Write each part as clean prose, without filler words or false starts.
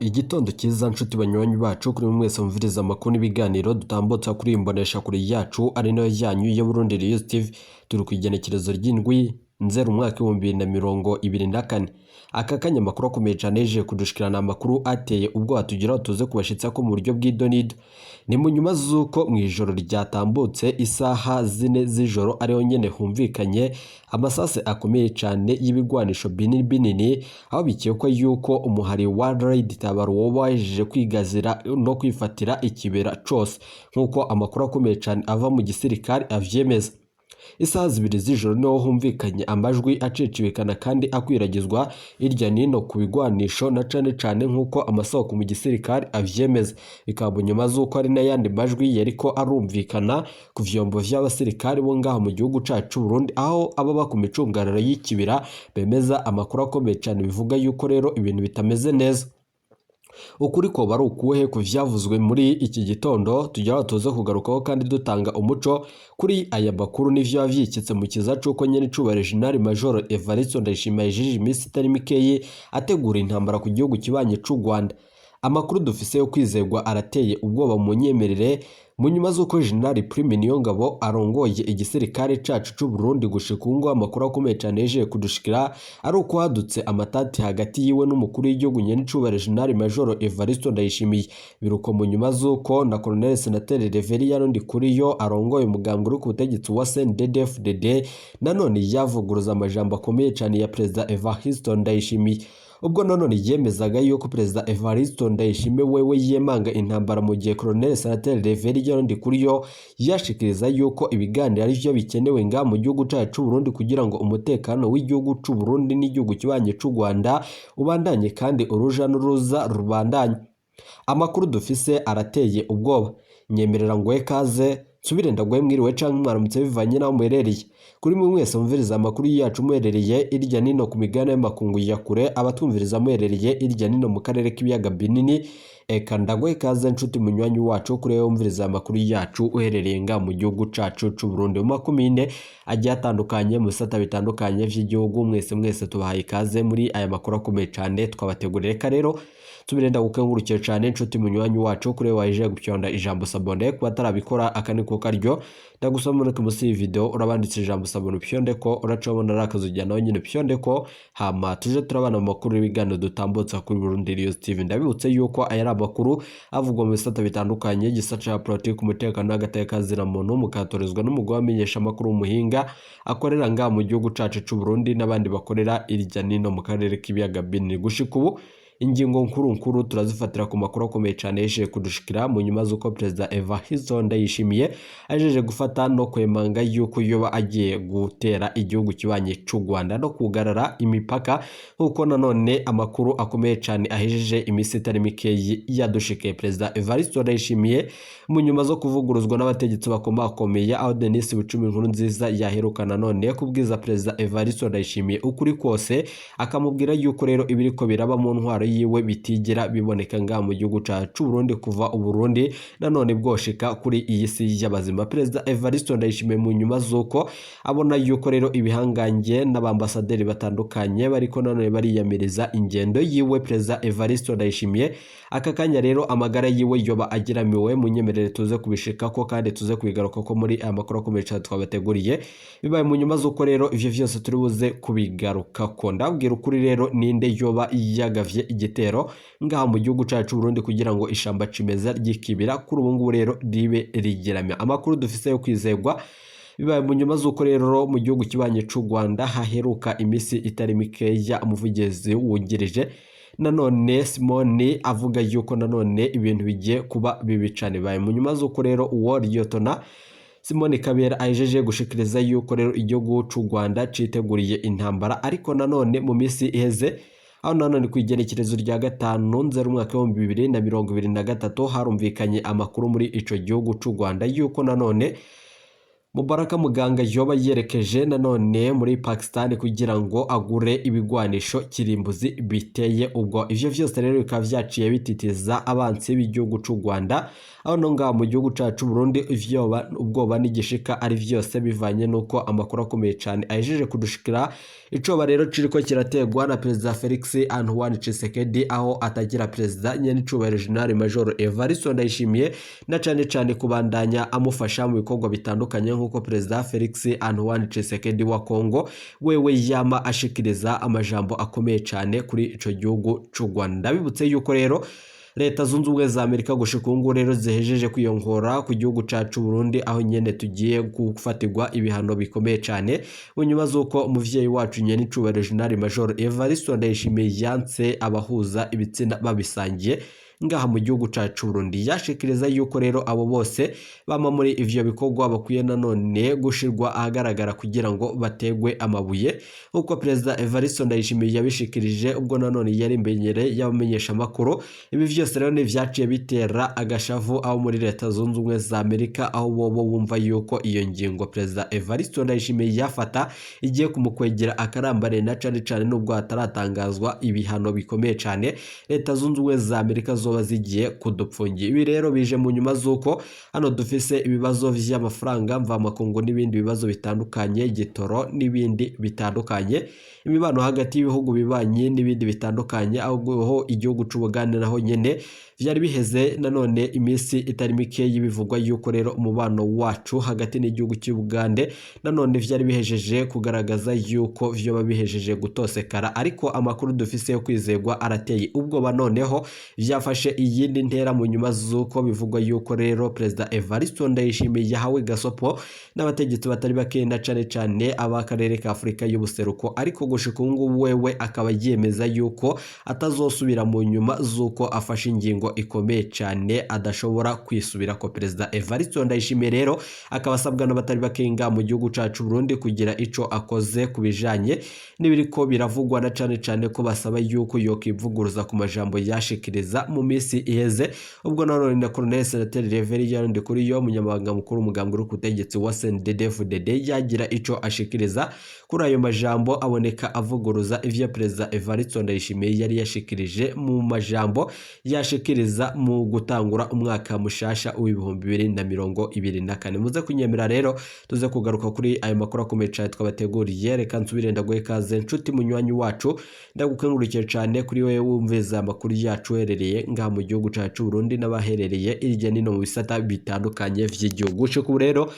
Igitondo cyiza nshuti banywanyi bacu kuri mwese mumviriza amakuru n'ibiganiro dutambutsa kuri imbonesha kuri yacu ari nayo yanyu ya Burundi News TV. Turi ku igenekerezo ry'indwi nzero umwaka wa 2024. Aka kanya makuru akomeye cyane yeje kudushikirana amakuru ateye ubwo atugiraho tuze kubashitsa ko mu buryo bw'idonido. Ni mu nyuma zuko mu ijoro ryatambutse isaha 4 z'ijoro ariho nyene humvikanye amasase akomeye cyane y'ibigwanisho binini aho bikekwa yuko umuhari wa Raid Tabaro wabajeje kwigazira no kwifatira ikibera cose nkuko amakuru akomeye cyane ava mu gisirikare avyemeza. Isaha 2 z'ijoro no humvikanye amajwi acicibikana kandi akwiragizwa irya nino ku bigwanisho na cane nkuko amasoko mu gisirikare avyemeza. Bikaba nyuma zuko ari n'ayandi majwi yariko arumvikana ku vyombo vy'abasirikare bo ngaha mu gihugu cacu Burundi, aho aba ku micungararo y'ikibira bemeza amakuru akomeye cyane bivuga yuko rero ibintu bitameze neza. Ukuri ko bari ukuhe ku vyavuzwe muri iki gitondo tujya tuze kugarukaho kandi dutanga umuco kuri aya makuru n'ivyo yavyikitse mu kiza cuko nyene cubare General Major Evariste Ndayishimiye jiji imisi itari mikeye ategura intambara ku gihugu kibanye c'u Rwanda. Amakuru dufise yo kwizegwa arateye ubwoba mu nyemerere mu nyuma zuko General Prime Niyongabo arongoye igisirikare cacu c'u Burundi gushikungo amakuru akomeye cyane yeje kudushikira ari uko hadutse amatati hagati yiwe n'umukuru w'igihugu nyene cubare General Major Evariste Ndayishimiye. Biruko mu nyuma zuko na Colonel Senateur Reverien Ndikuriyo arongoye umugambwe uri ku butegetsi wa CNDD-FDD nanone yavuguruza amajambo akomeye cyane ya President Evariste Ndayishimiye. Ubwo nanone yemezaga yuko President Evariste Ndayishimiye wewe yemanga intambara mu gihe Colonel Senateur Reverien Ndikuriyo yashikiriza yuko ibiganiro ari byo bikenewe nga mu gihugu cacu Burundi kugira ngo umutekano w'igihugu c'u Burundi n'igihugu kibanye c'u Rwanda ubandanye kandi uruja n'uruza rubandanye. Amakuru dufise arateye ubwoba. Nyemerera ngwe kaze subire ndagwe mwiriwe canke mwaramutse bivanye naho muherereye. Kuri mwe mwese mumviriza amakuru yacu muherereye irya nino ku migana y'amakungu ya kure, abatwumviriza muherereye irya nino mu karere k'ibiyaga binini. Eka ndagwe kaze nshuti munywanyi wacu kuri umviriza amakuru yacu uherereye nga mu gihugu cacu c'u Burundi mu makumyine agiye atandukanye mu sata bitandukanye vy'igihugu. Mwese tubahaye kaze muri aya makuru akomeye cyane twabategurire ka rero tubirenda gukengurukiye cyane nshuti munywanyi wacu kuri waje gupyonda ijambo sabone ku batarabikora akaniko karyo ndagusomera ku musi video urabanditse ijambo sabone pyonde ko uracabona rakazujya nawe nyine pyonde ko hama tuje turabana mu makuru y'ibigano dutambutsa kuri Burundi News TV. Ndabibutse yuko aya makuru avugwa mu bisata bitandukanye gisaca politique umutekano n'agateka zira muntu mukatorezwa n'umugwa wamenyesha makuru umuhinga akorera nga mu gihugu cacu c'u Burundi n'abandi bakorera irya nino mu karere k'ibiyaga binini. Gushika ubu ingingo nkuru turazifatira ku makuru akomeye cyane yeje kudushikira mu nyuma zuko President Evariste Ndayishimiye ajeje gufata no kwemanga yuko yoba agiye gutera igihugu kibanye c'u Rwanda no kugarara imipaka nkuko nanone amakuru akomeye cyane ahejeje imisi itari mikeyi yadushike. President Evariste Ndayishimiye mu nyuma zo kuvuguruzwa n'abategetsi bakomeye aho Denis Bucumi inkuru nziza yaherukana none kubwiza President Evariste Ndayishimiye ukuri kose akamubwira yuko rero ibiriko biraba mu ntwaro yiwe bitigera biboneka nga mu gihugu cacu Burundi kuva uburundi nanone bwoshika kuri iyi si y'abazima. President Evariste Ndayishimiye mu nyuma zuko abona yuko rero ibihangange n'abambasaderi batandukanye bariko nanone bariyamiriza ingendo yiwe President Evariste Ndayishimiye. Aka kanya rero amagara yiwe yoba agiramiwe mu nyemerere tuze kubishika ko kandi tuze kubigaruka ko muri aya makuru akomeye cyane twabateguriye. Bibaye mu nyuma zuko rero ivyo vyose turi buze kubigaruka ko ndabwira ukuri rero ninde yoba yagavye igitero ngaha mu gihugu cacu Burundi kugira ngo ishamba cimeza ry'ikibira kuri ubu ngubu rero ribe rigeramya. Amakuru dufise yo kwizegwa bibaye mu nyuma zuko rero mu gihugu kibanye c'u Rwanda haheruka imisi itari mikeya umuvugizi wungirije nanone Simoni avuga yuko nanone ibintu bigiye kuba bibi cane. Bibaye mu nyuma zuko rero uwo Liyotona Simoni Kabera ajeje gushikiriza yuko rero igihugu c'u Rwanda citeguriye intambara, ariko nanone mu misi iheze aho nanone kwigenekerezo rya 5 nzero umwaka wa 2023 harumvikanye amakuru muri ico gihugu c'u Rwanda yuko nanone Mubaraka Muganga yoba yerekeje nanone muri Pakistan kugira ngo agure ibigwanisho kirimbuzi biteye ubwo. Ivyo vyose rero bikaba vyaciye bititiza abansi b'igihugu c'u Rwanda, aho nonga mu gihugu cacu Burundi ivyoba ubwoba n'igishika ari vyose bivanye nuko amakuru akomeye cyane ahejeje kudushikira. Icoba rero ciriko kirategwa na Perezida Felix Antoine Tshisekedi, aho atagira Perezida nyene icubahiro General Major Evariste Ndayishimiye, na cane kubandanya amufasha mu bikorwa bitandukanye nkuko Perezida Felix Antoine Tshisekedi wa Kongo wewe yama ashikiriza amajambo akomeye cyane kuri ico gihugu c'u Rwanda. Bibutse yuko rero Leta Zunze Ubumwe za Amerika gushika ubu rero zihejeje kwiyongora ku gihugu cacu Burundi, aho nyene tugiye gufatirwa ibihano bikomeye cyane unyuma zuko umuvyeyi wacu nyene icubahiro General Major Evariste Ndayishimiye yanse abahuza ibitsina babisangiye ngaha mu gihugu cacu Burundi. Yashikiriza yuko rero abo bose bama muri ivyo bikorwa bakwiye nanone gushirwa ahagaragara kugira ngo bategwe amabuye, uko Perezida Evariste Ndayishimiye yabishikirije ubwo nanone yari imbenyere y'abamenyesha makuru. Ibi vyose rero nivyaciye bitera agashavu aho muri Leta Zunze Ubumwe za Amerika, aho bobo bumva yuko iyo ngingo Perezida Evariste Ndayishimiye yafata igiye kumukwegera akarambare, na cane nubwo hataratangazwa ibihano bikomeye cyane Leta Zunze Ubumwe za Amerika zoba zigiye kudupfungira. Ibi rero bije mu nyuma zuko hano dufise ibibazo vy'amafaranga mva makungu n'ibindi bibazo bitandukanye, gitoro n'ibindi bitandukanye, imibano hagati y'ibihugu bibanye n'ibindi bitandukanye, aho igihugu c'Ubugande naho nyene vyari biheze nanone imisi itari mike y'ibivugwa yuko rero umubano wacu hagati n'igihugu cy'Ubugande nanone vyari bihejeje kugaragaza yuko vyoba bihejeje gutosekara, ariko amakuru dufise yo kwizegwa arateye ubwoba. Noneho vyafashe iyindi ntera mu nyuma zuko bivugwa yuko rero Perezida Evariste Ndayishimiye yahawe gasopo n'abategetsi batari bake, na cane abakarere ka Afrika y'ubuseruko, ariko gushika ubu wewe akaba yemeza yuko atazosubira mu nyuma zuko afashe ingingo ikomeye cyane adashobora kwisubira ko. Perezida Evariste Ndayishimiye rero akaba asabwa n'abatari bakenga mu gihugu cacu Burundi kugira ico akoze kubijanye n'ibiriko biravugwa, na cane ko basaba yuko yokivuguruza ku majambo yashikiriza mu misi iheze, ubwo nanone na Colonel Senateri Reverien Ndikuriyo umunyamabanga mukuru umugambwe w'ubutegetsi wa CNDD-FDD yagira ico ashikiriza kuri ayo majambo, aboneka avuguruza ivyo Perezida Evariste Ndayishimiye yari yashikirije mu majambo yashikiriza mu gutangura umwaka mushasha w'2024. Muze kunyemera rero tuze kugaruka kuri ayo makuru akomeye cyane twabateguriye. Reka nsubire ndagoye kaze nshuti munywanyi wacu, ndagukengurukije cyane kuri wewe wumviza amakuru yacu herereye ngaha mu gihugu cacu Burundi n'abaherereye irya nino mu bisata bitandukanye vy'igihugu cyo. Rero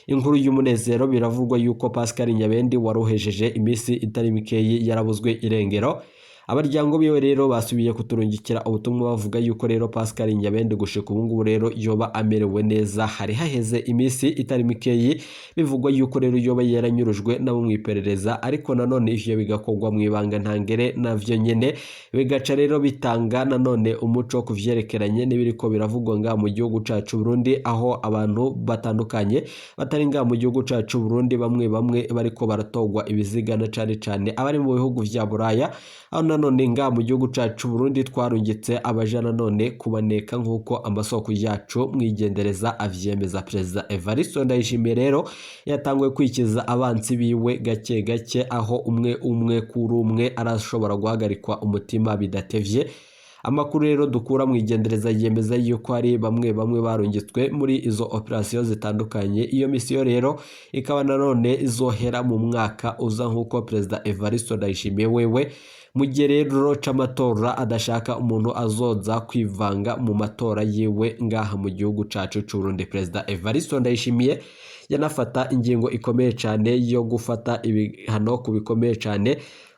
inkuru y'umunezero biravugwa yuko Pascal Nyabendi warohejeje imisi itari mikeyi yarabuzwe irengero. Abaryango biwe rero basubiye kuturungikira ubutumwa bavuga yuko rero Pascal Nyabendi gushika ubu rero yoba amerewe neza. Hari haheze imisi itari mikeyi bivugwa yuko rero yoba yaranyurujwe nabo mwiperereza, ariko nanone ivyo bigakorwa mu ibanga ntangere, navyo nyene bigaca rero bitanga nanone umuco kuvyerekeranye n'ibiriko biravugwa nga mu gihugu cacu Burundi, aho abantu batandukanye batari nga mu gihugu cacu Burundi bamwe bariko baratogwa ibiziga, na cane abari mu bihugu vya Buraya, aho nanone nga mu gihugu cacu Burundi twarungitse abaja nanone kubaneka nkuko amasoko yacu mwigendereza avyemeza. Perezida Evariste Ndayishimiye rero yatangwe kwikiza abansi biwe gake, aho umwe kuri umwe arashobora guhagarikwa umutima bidatevye. Amakuru rero dukura mwigendereza yemeza yuko hari bamwe barungitswe muri izo operation zitandukanye. Iyo misiyo rero ikaba nanone izohera mu mwaka uza nkuko Perezida Evariste Ndayishimiye wewe mu gihe rero c'amatora adashaka umuntu azoza kwivanga mu matora yiwe ngaha mu gihugu cacu c'u Burundi. Perezida Evariste Ndayishimiye yanafata ingingo ikomeye cyane yo gufata ibihano ku bikomeye cyane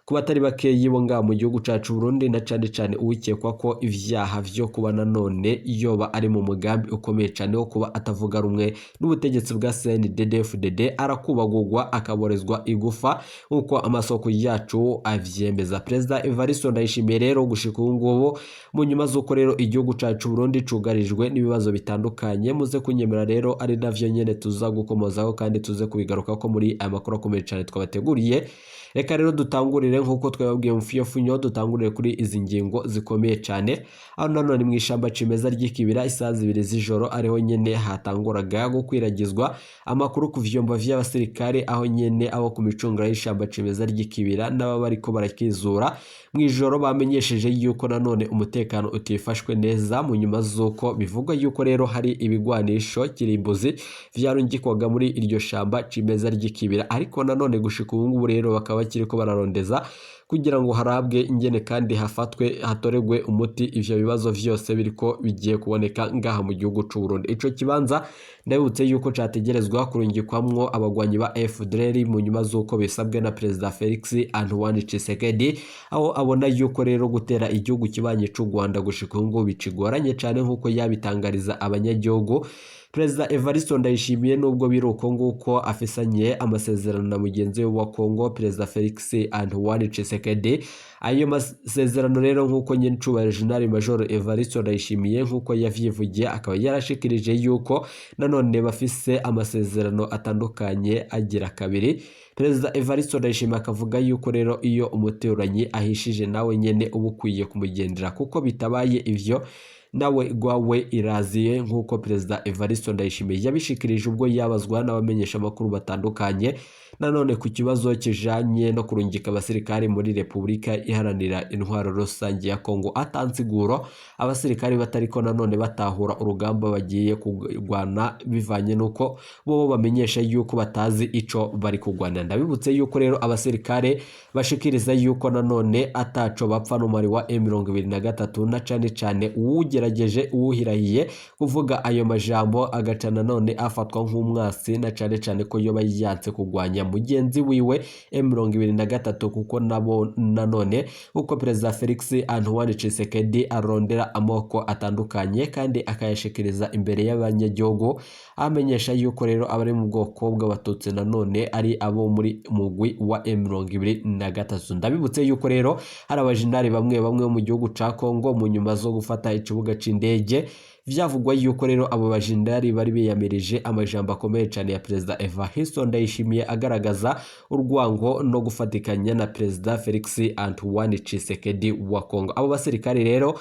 ku batari bakeyi bo ngaha mu gihugu cacu Burundi, na cane uwikekwa ko ivyaha vyo kuba nanone yoba ari mu mugambi ukomeye cyane wo kuba atavuga rumwe n'ubutegetsi bwa CNDD-FDD arakubagurwa akaborezwa igufa uko amasoko yacu avyemeza. Perezida Evariste Ndayishimiye rero gushika ubu mu nyuma zuko rero igihugu cacu Burundi cugarijwe n'ibibazo bitandukanye. Muze kunyemera rero ari navyo nyene tuza gukomozaho kandi tuze kubigaruka ko muri aya makuru akomeye cyane twabateguriye. Reka rero dutangurire nk'uko twababwiye mu fiyofunyo, dutangurire kuri izi ngingo zikomeye cyane. Aho nanone mu ishamba cimeza ry'ikibira isaha 2 z'ijoro ariho nyene hatanguraga gukwiragizwa amakuru ku vyombo vy'abasirikare, aho nyene abo ku micungura y'ishamba cimeza ry'ikibira n'aba bariko barakizura mu ijoro bamenyesheje yuko nanone umutekano utifashwe neza, mu nyuma z'uko bivugwa yuko rero hari ibigwanisho kirimbuzi vyarungikwaga muri iryo shamba cimeza ry'ikibira, ariko nanone gushika ubu ngubu rero bakaba bakiriko bararondeza kugira ngo harabwe ingene kandi hafatwe hatoregwe umuti ivyo bibazo vyose biriko bigiye kuboneka ngaha mu gihugu c'u Burundi. Ico kibanza ndabutse yuko categerezwa kurungikwamwo abagwanyi ba FDLR mu nyuma z'uko bisabwe na Perezida Felix Antoine Tshisekedi, aho abona yuko rero gutera igihugu kibanye c'u Rwanda gushika ngo bicigoranye cyane nkuko yabitangariza abanyagihugu. Perezida Evariste Ndayishimiye nubwo biruko nguko afisanye amasezerano na mugenzi we wa Kongo Perezida Felix Antoine Tshisekedi. Ayo masezerano rero nkuko nyine ncubahiro General Major Evariste Ndayishimiye nkuko yavyivugiye akaba yarashikirije yuko nanone bafise amasezerano atandukanye agira kabiri. Perezida Evariste Ndayishimiye akavuga yuko rero iyo umuturanyi ahishije nawe nyene ubukwiye kumugendera, kuko bitabaye ivyo nawe gwawe iraziye, nkuko Perezida Evariste Ndayishimiye yabishikirije ubwo yabazwa n'abamenyesha makuru batandukanye nanone ku kibazo kijanye no kurungika abasirikari muri Repubulika Iharanira Intwaro Rusange ya Kongo. Atansiguro abasirikari batariko nanone batahura urugamba bagiye kugwana bivanye nuko bo bamenyesha yuko batazi ico bari kugwana. Ndabibutse yuko rero abasirikare bashikiriza yuko nanone ataco bapfa n'umari wa M23 na cane uwugerageje uwuhirahiye kuvuga ayo majambo agaca nanone afatwa nk'umwasi, na cane ko yoba yanse kugwanya mugenzi wiwe M23, kuko nabo nanone uko Perezida Felix Antoine Tshisekedi arondera amoko atandukanye kandi akayashikiriza imbere y'abanyagihugu, amenyesha yuko rero abari mu bwoko bw'abatutsi nanone ari abo muri mugwi wa M23. Ndabibutse yuko rero hari abajindari bamwe bo mu gihugu ca Kongo mu nyuma zo gufata ikibuga c'indege vyavugwa yuko rero abo bajindari bari biyamirije amajambo akomeye cyane ya Perezida Evariste Ndayishimiye agaragaza urwango no gufatikanya na Perezida Felix Antoine Tshisekedi wa Kongo. Abo basirikari rero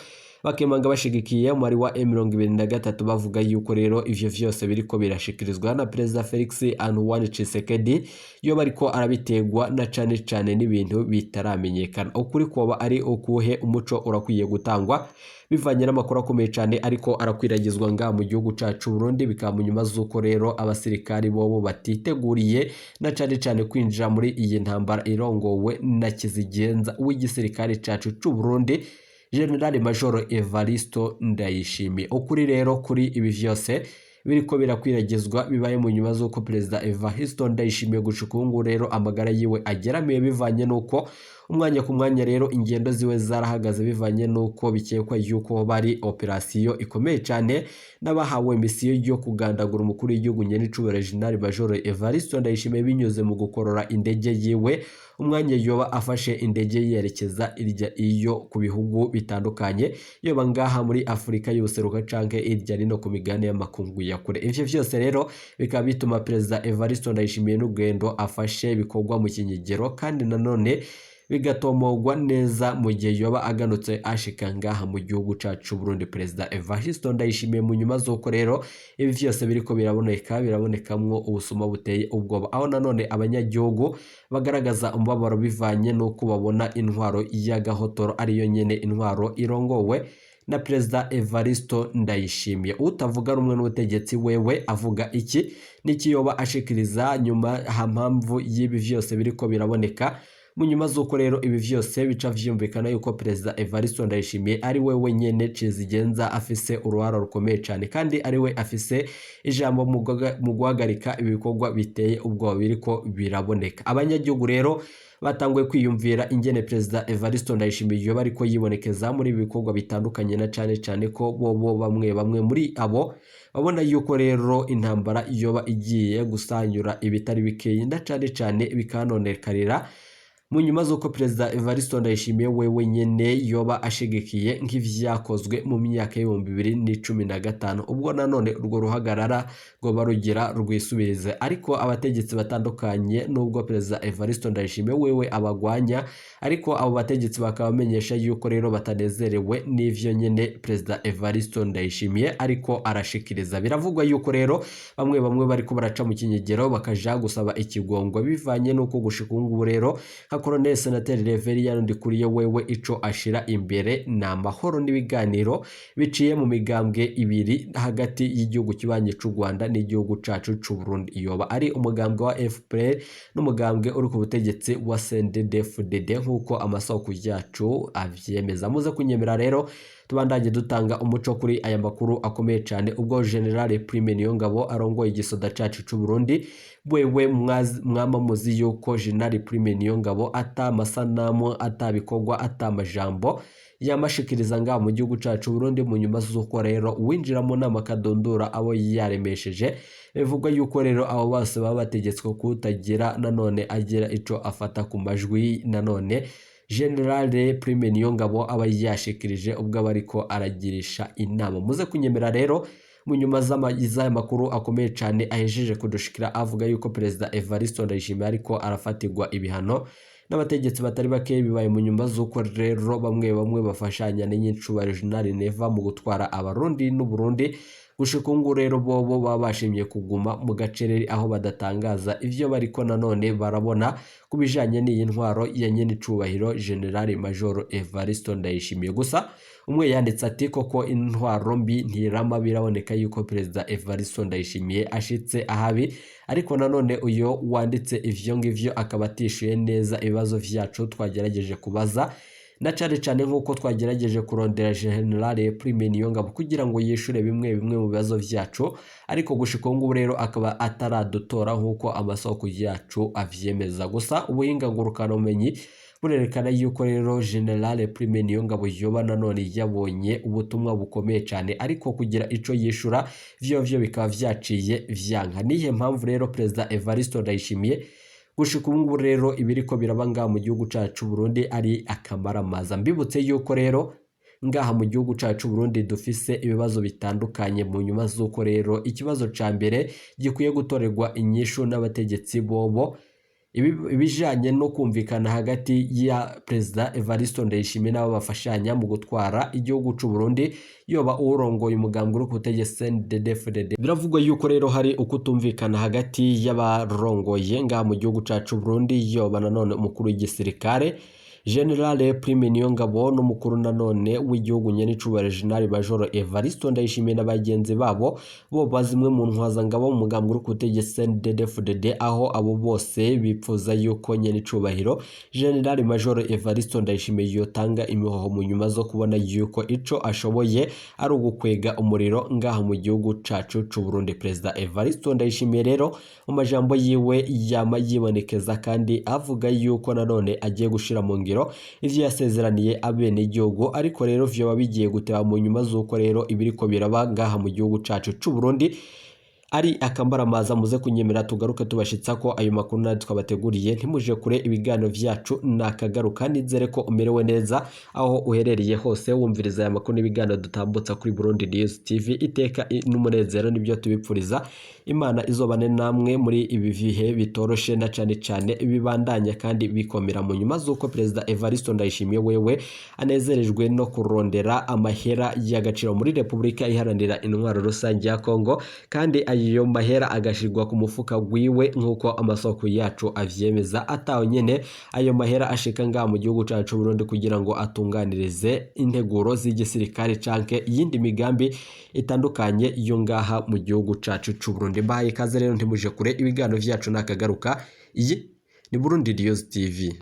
bakemanga bashigikiye umari wa M23 bavuga yuko rero ivyo vyose biriko birashikirizwa na Perezida Felix Antoine Tshisekedi yo bariko arabitegwa na cane n'ibintu bitaramenyekana. Ukuri koba ari ukuhe umuco urakwiye gutangwa bivanye n'amakuru akomeye cyane ariko arakwiragizwa nga mu gihugu cacu Burundi, bikaba nyuma z'uko rero abasirikari bobo batiteguriye na cane kwinjira muri iyi ntambara irongowe na kizigenza w'igisirikare cacu c'u Burundi General Major Evariste Ndayishimiye. Ukuri rero kuri ibi vyose biriko birakwiragizwa bibaye mu nyuma z'uko Perezida Evariste Ndayishimiye gushika ubu rero amagara yiwe ageramiye bivanye nuko umwanya ku mwanya rero ingendo ziwe zarahagaze bivanye nuko bikekwa yuko bari operasiyo ikomeye cyane n'abahawe misiyo yo kugandagura umukuru w'igihugu nyene cubera General Major Evariste Ndayishimiye binyuze mu gukorora indege yiwe umwanya yoba afashe indege yerekeza irya iyo ku bihugu bitandukanye yoba ngaha muri Afrika y'ubuseruka canke irya rino ku migane y'amakungu ya kure. Ivyo vyose rero bikaba bituma Perezida Evariste Ndayishimiye n'ugendo afashe bikorwa mu kinyigero kandi nanone bigatomogwa neza mu gihe yoba aganutse ashika ngaha mu gihugu cacu Burundi. Perezida Evariste Ndayishimiye mu nyuma z'uko rero ibi vyose biriko birabonekamwo ubusuma buteye ubwoba, aho nanone abanyagihugu bagaragaza umubabaro bivanye nuko babona intwaro y'agahotoro ariyo nyene intwaro irongowe na Perezida Evariste Ndayishimiye. Utavuga rumwe n'ubutegetsi wewe avuga iki n'ikiyoba ashikiriza nyuma hampamvu y'ibi vyose biriko biraboneka mu nyuma z'uko rero ibi vyose bica vyumvikana yuko Perezida Evariste Ndayishimiye ari we wenyene cizigenza afise uruhara rukomeye cyane kandi ari we afise ijambo mu guhagarika ibikorwa biteye ubwoba biriko biraboneka. Abanyagihugu rero batanguye kwiyumvira ingene Perezida Evariste Ndayishimiye yoba ariko yibonekeza muri ibikorwa bitandukanye na cane ko bobo bamwe muri abo babona yuko rero intambara yoba igiye gusanyura ibitari bikeye na cane bikanonekarira mu nyuma z'uko Perezida Evariste Ndayishimiye wewe nyene yoba ashigikiye nk'ivyakozwe mu myaka y'ibihumbi 2015 ubwo nanone urwo ruhagarara rwoba rugira rwisubirize, ariko abategetsi batandukanye nubwo Perezida Evariste Ndayishimiye wewe abagwanya, ariko abo bategetsi bakaba bamenyesha yuko rero batanezerewe n'ivyo nyene Perezida Evariste Ndayishimiye ariko arashikiriza. Biravugwa yuko rero bamwe bariko baraca mu kinyegero bakaja gusaba ikigongwa bivanye nuko gushika ubu rero Colonel Senateri Reverien Ndikuriye wewe ico ashira imbere na mahoro n'ibiganiro biciye mu migambwe ibiri hagati y'igihugu kibanye c'u Rwanda n'igihugu cacu c'u Burundi, yoba ari umugambwe wa FPR n'umugambwe uri ku butegetsi wa CNDD-FDD nkuko amasoko yacu avyemeza. Muze kunyemera rero tubandanye dutanga umuco kuri aya makuru akomeye cyane ubwo General Prime Niyongabo arongoye igisoda cacu c'u Burundi wewe mwama muzi yuko General Prime Niyongabo ata masanamu atabikorwa atamajambo yamashikiriza nga mu gihugu cacu Burundi mu nyuma z'uko rero winjira mu nama kadondora abo yaremesheje. Bivugwa yuko rero abo bose baba bategetswe kutagira nanone agira ico afata ku majwi nanone General Prime Niyongabo aba yashikirije ubwo bariko aragirisha inama. Muze kunyemera rero mu nyuma z'amayiza makuru akomeye cyane ahejeje kudushikira avuga yuko Perezida Evariste Ndayishimiye ariko arafatirwa ibihano n'abategetsi batari bake bibaye mu nyuma z'uko rero bamwe bafashanya n'incubari General Neva mu gutwara abarundi n'u Burundi. Gushika ubu rero bobo babashimye kuguma mu gacereri aho badatangaza ivyo bariko nanone barabona kubijanye n'iyi ntwaro ya nyene icubahiro General Major Evariste Ndayishimiye. Gusa umwe yanditse ati koko intwaro mbi ntirama, biraboneka yuko Perezida Evariste Ndayishimiye ashitse ahabi, ariko nanone uyo wanditse ivyo ngivyo akaba atishuye neza ibibazo vyacu twagerageje kubaza na cane nkuko twagerageje kurondera General Prime Niyongabo kugira ngo yishure bimwe mu bibazo vyacu, ariko gushika ubu rero akaba ataradutora nkuko amasoko yacu avyemeza. Gusa ubuhinga ngurukana umenyi burerekana yuko rero General Prime Niyongabo yoba nanone yabonye ubutumwa bukomeye cyane, ariko kugira ico yishura vyo bikaba vyaciye vyanka. Nihe mpamvu rero Perezida Evariste Ndayishimiye gushika ubu rero ibiriko birabanga mu gihugu cacu Burundi ari akamaramaza. Mbibutse yuko rero ngaha mu gihugu cacu Burundi dufise ibibazo bitandukanye mu nyuma z'uko rero ikibazo ca mbere gikwiye gutorerwa inyishu n'abategetsi bobo ibijanye no kumvikana hagati ya Perezida Evariste Ndayishimiye n'abo bafashanya mu gutwara igihugu c'u Burundi, yoba urongoye umugambwe uri kutegeka CNDD-FDD. Biravugwa yuko rero hari ukutumvikana hagati y'abarongoye ngaha mu gihugu cacu Burundi, yoba nanone umukuru w'igisirikare General Prime Niyongabo n'umukuru nanone w'igihugu nyene icubahiro General Major Evariste Ndayishimiye n'abagenzi babo bo bazimwe mu ntwazangabo mu mugambwe uri kutegeka CNDD-FDD, aho abo bose bipfuza yuko nyene icubahiro General Major Evariste Ndayishimiye yotanga imihoho mu nyuma zo kubona yuko ico ashoboye ari ugukwega umuriro ngaha mu gihugu cacu c'u Burundi. Perezida Evariste Ndayishimiye rero mu majambo yiwe yama yibonekeza kandi avuga yuko nanone agiye gushira mu ngiro ivyo yasezeraniye abene igihugu, ariko rero vyo bigiye guteba mu nyuma z'uko rero ibiriko biraba ngaha mu gihugu cacu c'u Burundi ari akambaramaza. Muze kunyemera tugaruke tubashitsa ko ayo makuru na twabateguriye. Ntimuje kure ibiganiro vyacu nakagaruka, nizere ko umerewe neza aho uherereye hose wumviriza aya makuru n'ibiganiro dutambutsa kuri Burundi News TV. Iteka n'umunezero nibyo tubipfuriza. Imana izobane namwe muri ibi bihe bitoroshe na cane bibandanya kandi bikomera mu nyuma z'uko Perezida Evariste Ndayishimiye wewe anezerejwe no kurondera amahera y'agaciro muri Repubulika Iharanira Intwaro Rusange ya Kongo, kandi ayo mahera agashirwa ku mufuka gwiwe nkuko amasoko yacu avyemeza. Atawe nyene ayo mahera ashika ngaha mu gihugu cacu Burundi kugira ngo atunganirize integuro z'igisirikare canke yindi migambi itandukanye yo ngaha mu gihugu cacu c'u Burundi. Mbahaye ikaze rero, ntimuje kure ibiganiro vyacu nakagaruka. Iyi ni Burundi News TV.